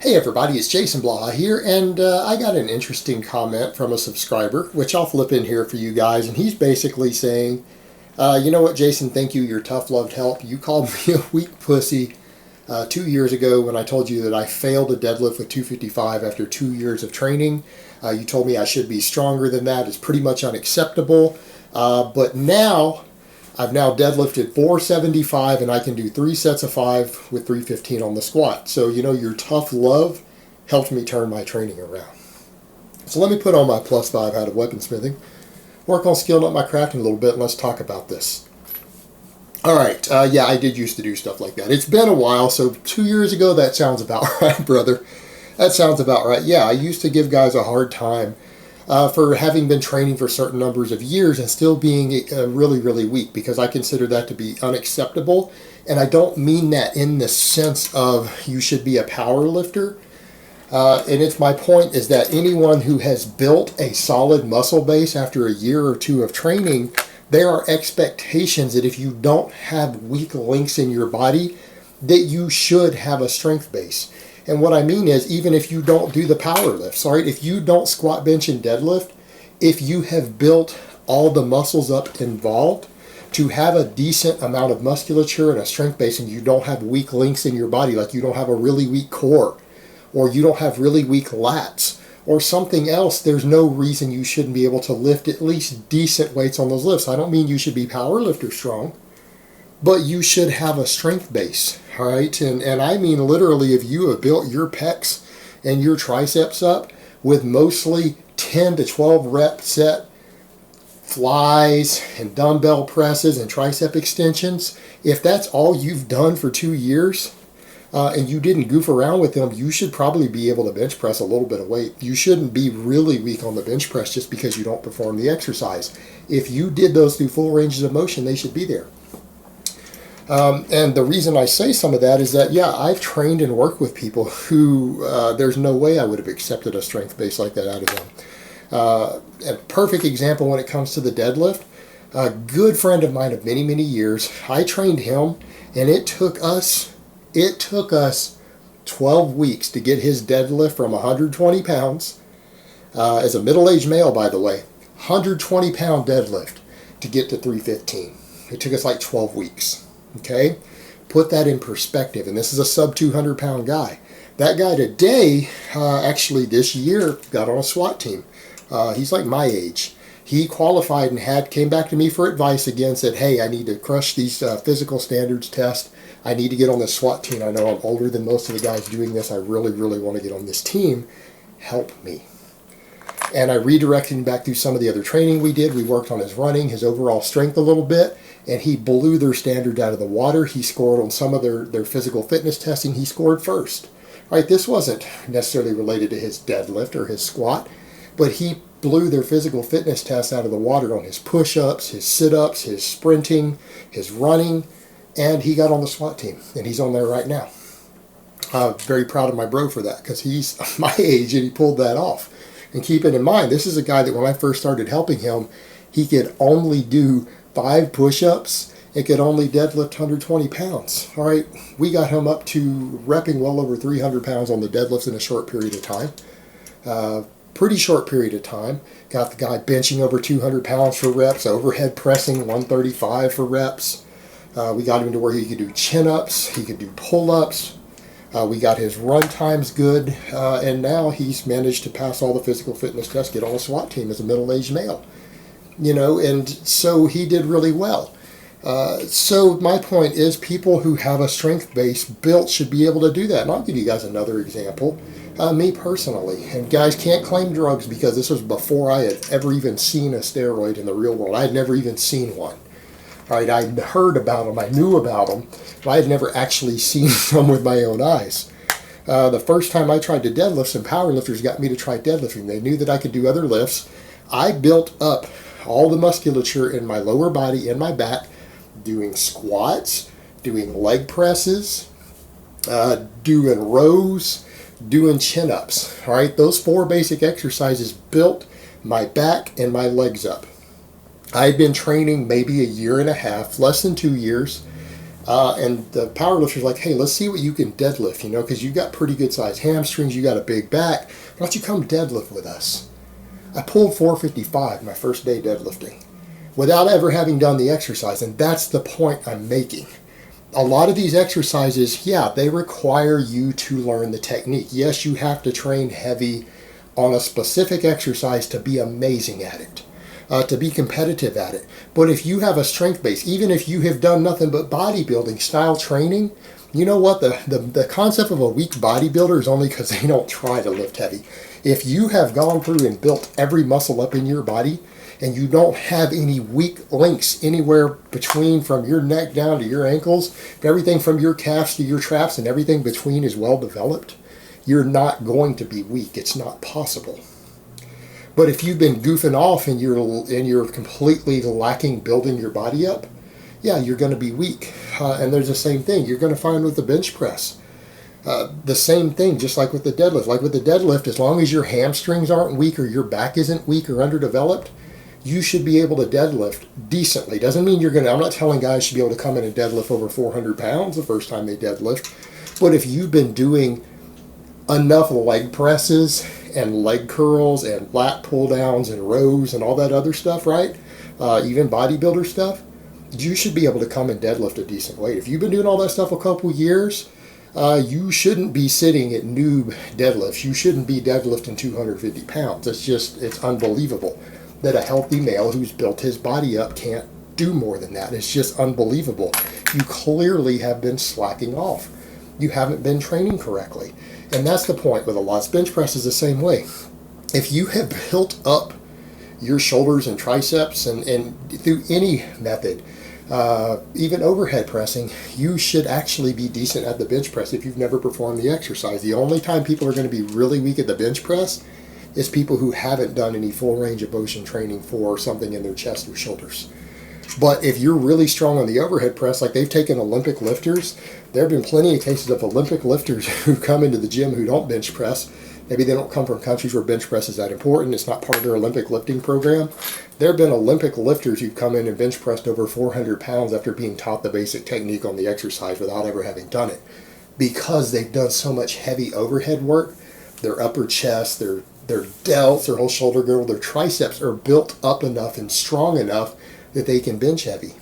Hey everybody, it's Jason Blaha here, and I got an interesting comment from a subscriber, which I'll flip in here for you guys, and he's basically saying, you know what, Jason, thank you, you're tough, loved, help. You called me a weak pussy 2 years ago when I told you that I failed a deadlift with 255 after 2 years of training. You told me I should be stronger than that. It's pretty much unacceptable, but now I've now deadlifted 475 and I can do 3 sets of 5 with 315 on the squat. So, you know, your tough love helped me turn my training around. So let me put on my +5 out of weaponsmithing, work on skilling up my crafting a little bit, and let's talk about this. All right, yeah, I did used to do stuff like that. It's been a while, so 2 years ago, that sounds about right, brother. That sounds about right. Yeah, I used to give guys a hard time for having been training for certain numbers of years and still being really, really weak, because I consider that to be unacceptable. And I don't mean that in the sense of you should be a power lifter. And it's my point is that anyone who has built a solid muscle base after a year or two of training, there are expectations that if you don't have weak links in your body, that you should have a strength base. And what I mean is, even if you don't do the power lifts, all right, if you don't squat, bench, and deadlift, if you have built all the muscles up involved to have a decent amount of musculature and a strength base, and you don't have weak links in your body, like you don't have a really weak core, or you don't have really weak lats, or something else, there's no reason you shouldn't be able to lift at least decent weights on those lifts. I don't mean you should be power lifter strong, but you should have a strength base, all right? And I mean literally, if you have built your pecs and your triceps up with mostly 10 to 12 rep set flies and dumbbell presses and tricep extensions, if that's all you've done for 2 years and you didn't goof around with them, you should probably be able to bench press a little bit of weight. You shouldn't be really weak on the bench press just because you don't perform the exercise. If you did those through full ranges of motion, they should be there. And the reason I say some of that is that, yeah, I've trained and worked with people who there's no way I would have accepted a strength base like that out of them. A perfect example when it comes to the deadlift, a good friend of mine of many, many years, I trained him, and it took us 12 weeks to get his deadlift from 120 pounds, as a middle-aged male, by the way, 120-pound deadlift to get to 315. It took us like 12 weeks. Okay, put that in perspective. And this is a sub 200-pound guy. That guy today, actually this year, got on a SWAT team. He's like my age. He qualified and came back to me for advice again, said, hey, I need to crush these physical standards tests. I need to get on this SWAT team. I know I'm older than most of the guys doing this. I really, really want to get on this team. Help me. And I redirected him back through some of the other training we did. We worked on his running, his overall strength a little bit, and he blew their standard out of the water. He scored on some of their physical fitness testing. He scored first. Right? This wasn't necessarily related to his deadlift or his squat, but he blew their physical fitness tests out of the water on his push-ups, his sit-ups, his sprinting, his running, and he got on the SWAT team, and he's on there right now. Very proud of my bro for that, because he's my age and he pulled that off. And keep it in mind, this is a guy that when I first started helping him, he could only do 5 push-ups and could only deadlift 120 pounds. All right, we got him up to repping well over 300 pounds on the deadlifts in a short period of time. Pretty short period of time. Got the guy benching over 200 pounds for reps, overhead pressing 135 for reps. We got him to where he could do chin-ups, he could do pull-ups. We got his run times good, and now he's managed to pass all the physical fitness tests, get on a SWAT team as a middle-aged male. You know, and so he did really well. So my point is, people who have a strength base built should be able to do that. And I'll give you guys another example. Me personally, and guys can't claim drugs because this was before I had ever even seen a steroid in the real world. I had never even seen one. All right, I'd heard about them, I knew about them, but I had never actually seen them with my own eyes. The first time I tried to deadlift, some powerlifters got me to try deadlifting. They knew that I could do other lifts. I built up all the musculature in my lower body and my back, doing squats, doing leg presses, doing rows, doing chin-ups. All right, those 4 basic exercises built my back and my legs up. I had been training maybe a year and a half, less than 2 years, And the powerlifter's like, hey, let's see what you can deadlift, because you've got pretty good sized hamstrings, you got a big back. Why don't you come deadlift with us? I pulled 455 my first day deadlifting without ever having done the exercise. And that's the point I'm making. A lot of these exercises, yeah, they require you to learn the technique. Yes, you have to train heavy on a specific exercise to be amazing at it, to be competitive at it. But if you have a strength base, even if you have done nothing but bodybuilding style training, you know what? The concept of a weak bodybuilder is only because they don't try to lift heavy. If you have gone through and built every muscle up in your body, and you don't have any weak links anywhere between from your neck down to your ankles, if everything from your calves to your traps and everything between is well developed, you're not going to be weak. It's not possible. But if you've been goofing off and you're completely lacking building your body up, yeah, you're going to be weak. And there's the same thing you're going to find with the bench press. The same thing, just like with the deadlift. Like with the deadlift, as long as your hamstrings aren't weak or your back isn't weak or underdeveloped, you should be able to deadlift decently. Doesn't mean I'm not telling guys should be able to come in and deadlift over 400 pounds the first time they deadlift. But if you've been doing enough leg presses and leg curls and lat pull downs and rows and all that other stuff, right? Even bodybuilder stuff, you should be able to come and deadlift a decent weight. If you've been doing all that stuff a couple years, you shouldn't be sitting at noob deadlifts. You shouldn't be deadlifting 250 pounds. It's unbelievable that a healthy male who's built his body up can't do more than that. It's just unbelievable. You clearly have been slacking off. You haven't been training correctly. And that's the point with a lot. Bench press is the same way. If you have built up your shoulders and triceps and through any method, even overhead pressing, you should actually be decent at the bench press if you've never performed the exercise. The only time people are going to be really weak at the bench press is people who haven't done any full range of motion training for something in their chest or shoulders. But if you're really strong on the overhead press, like they've taken Olympic lifters, there have been plenty of cases of Olympic lifters who come into the gym who don't bench press. Maybe they don't come from countries where bench press is that important. It's not part of their Olympic lifting program. There have been Olympic lifters who've come in and bench pressed over 400 pounds after being taught the basic technique on the exercise without ever having done it, because they've done so much heavy overhead work. Their upper chest, their delts, their whole shoulder girdle, their triceps are built up enough and strong enough that they can bench heavy.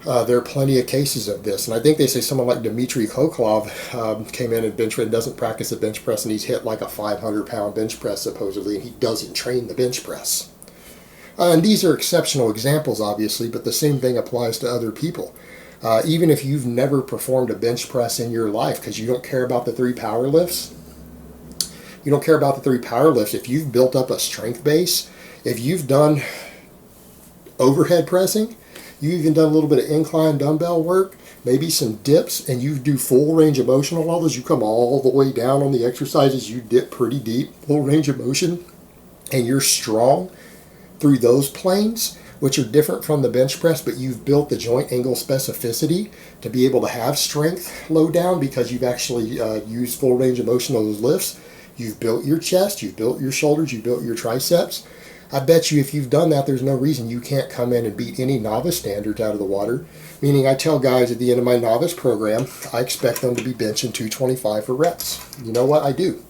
There are plenty of cases of this, and I think they say someone like Dmitry Koklov came in and bench press and doesn't practice a bench press, and he's hit like a 500-pound bench press supposedly, and he doesn't train the bench press. And these are exceptional examples, obviously, but the same thing applies to other people. Even if you've never performed a bench press in your life because you don't care about the 3 power lifts, if you've built up a strength base, if you've done overhead pressing, you even done a little bit of incline dumbbell work, maybe some dips, and you do full range of motion on all those, you come all the way down on the exercises, you dip pretty deep, full range of motion, and you're strong through those planes, which are different from the bench press, but you've built the joint angle specificity to be able to have strength low down because you've actually used full range of motion on those lifts. You've built your chest, you've built your shoulders, you've built your triceps. I bet you if you've done that, there's no reason you can't come in and beat any novice standards out of the water. Meaning I tell guys at the end of my novice program, I expect them to be benching 225 for reps. You know what? I do.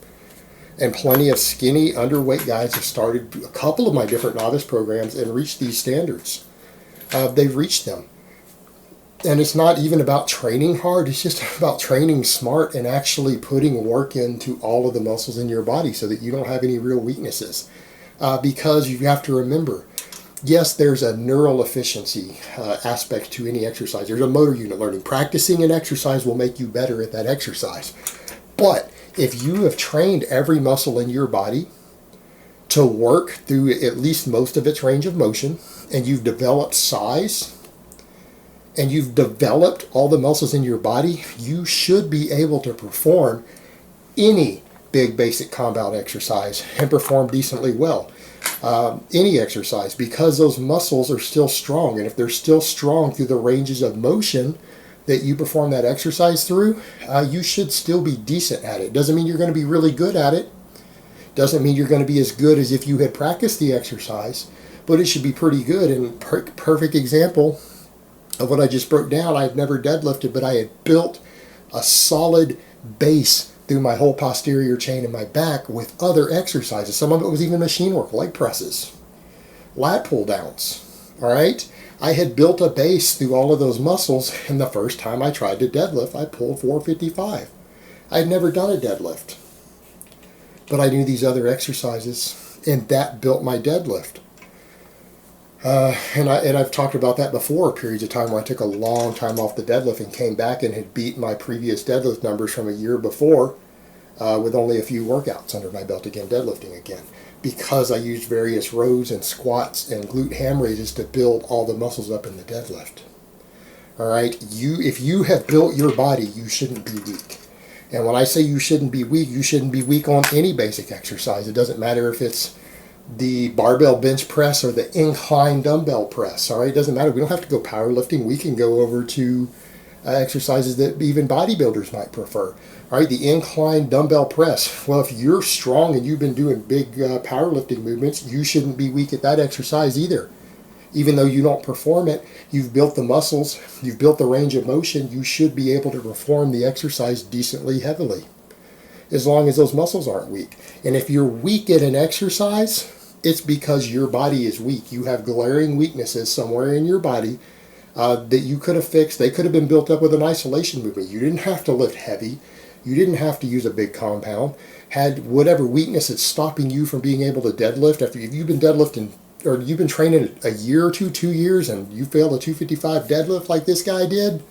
And plenty of skinny, underweight guys have started a couple of my different novice programs and reached these standards. They've reached them. And it's not even about training hard, it's just about training smart and actually putting work into all of the muscles in your body so that you don't have any real weaknesses. Because you have to remember, yes, there's a neural efficiency aspect to any exercise. There's a motor unit learning. Practicing an exercise will make you better at that exercise. But if you have trained every muscle in your body to work through at least most of its range of motion, and you've developed size, and you've developed all the muscles in your body, you should be able to perform any big basic compound exercise and perform decently well. Any exercise, because those muscles are still strong, and if they're still strong through the ranges of motion that you perform that exercise through, you should still be decent at it. Doesn't mean you're going to be really good at it. Doesn't mean you're going to be as good as if you had practiced the exercise, but it should be pretty good. And perfect example, of what I just broke down, I had never deadlifted, but I had built a solid base through my whole posterior chain in my back with other exercises. Some of it was even machine work, leg presses, lat pull downs. All right. I had built a base through all of those muscles, and the first time I tried to deadlift, I pulled 455. I had never done a deadlift, but I knew these other exercises, and that built my deadlift. And I've talked about that before, periods of time where I took a long time off the deadlift and came back and had beat my previous deadlift numbers from a year before with only a few workouts under my belt again, deadlifting again, because I used various rows and squats and glute ham raises to build all the muscles up in the deadlift. All right, if you have built your body, you shouldn't be weak. And when I say you shouldn't be weak on any basic exercise. It doesn't matter if it's the barbell bench press or the incline dumbbell press. All right, it doesn't matter. We don't have to go powerlifting. We can go over to exercises that even bodybuilders might prefer. All right, the incline dumbbell press. Well, if you're strong and you've been doing big powerlifting movements, you shouldn't be weak at that exercise either. Even though you don't perform it, you've built the muscles, you've built the range of motion, you should be able to perform the exercise decently heavily, as long as those muscles aren't weak. And if you're weak at an exercise, it's because your body is weak. You have glaring weaknesses somewhere in your body that you could have fixed. They could have been built up with an isolation movement. You didn't have to lift heavy. You didn't have to use a big compound. Had whatever weakness that's stopping you from being able to deadlift, if you've been deadlifting or you've been training a year or 2 years, and you failed a 255 deadlift like this guy did,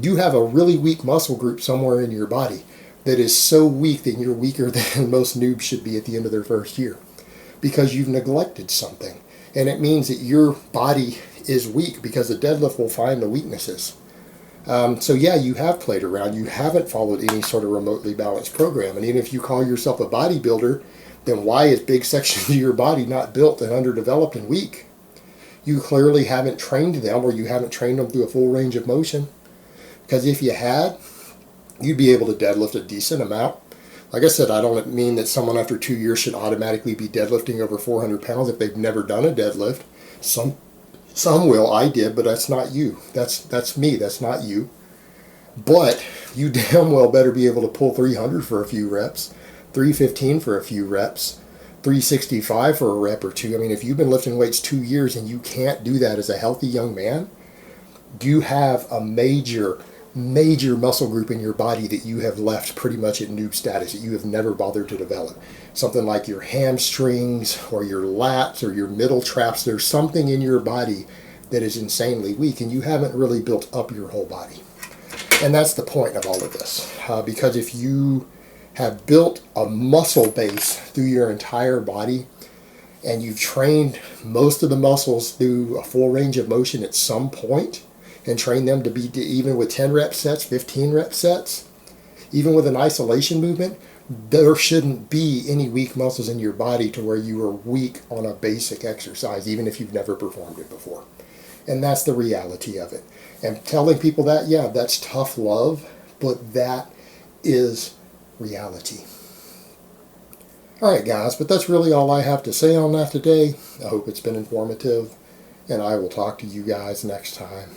you have a really weak muscle group somewhere in your body that is so weak that you're weaker than most noobs should be at the end of their first year, because you've neglected something. And it means that your body is weak because the deadlift will find the weaknesses. So yeah, you have played around. You haven't followed any sort of remotely balanced program. And even if you call yourself a bodybuilder, then why is big sections of your body not built and underdeveloped and weak? You clearly haven't trained them, or you haven't trained them through a full range of motion. Because if you had, you'd be able to deadlift a decent amount. Like I said, I don't mean that someone after 2 years should automatically be deadlifting over 400 pounds if they've never done a deadlift. Some will. I did, but that's not you. That's me. That's not you. But you damn well better be able to pull 300 for a few reps, 315 for a few reps, 365 for a rep or two. I mean, if you've been lifting weights 2 years and you can't do that as a healthy young man, you have a major muscle group in your body that you have left pretty much at noob status, that you have never bothered to develop. Something like your hamstrings or your lats or your middle traps. There's something in your body that is insanely weak, and you haven't really built up your whole body. And that's the point of all of this, because if you have built a muscle base through your entire body, and you've trained most of the muscles through a full range of motion at some point, and train them to be, even with 10 rep sets, 15 rep sets, even with an isolation movement, there shouldn't be any weak muscles in your body to where you are weak on a basic exercise, even if you've never performed it before. And that's the reality of it. And telling people that, yeah, that's tough love, but that is reality. All right, guys, but that's really all I have to say on that today. I hope it's been informative, and I will talk to you guys next time.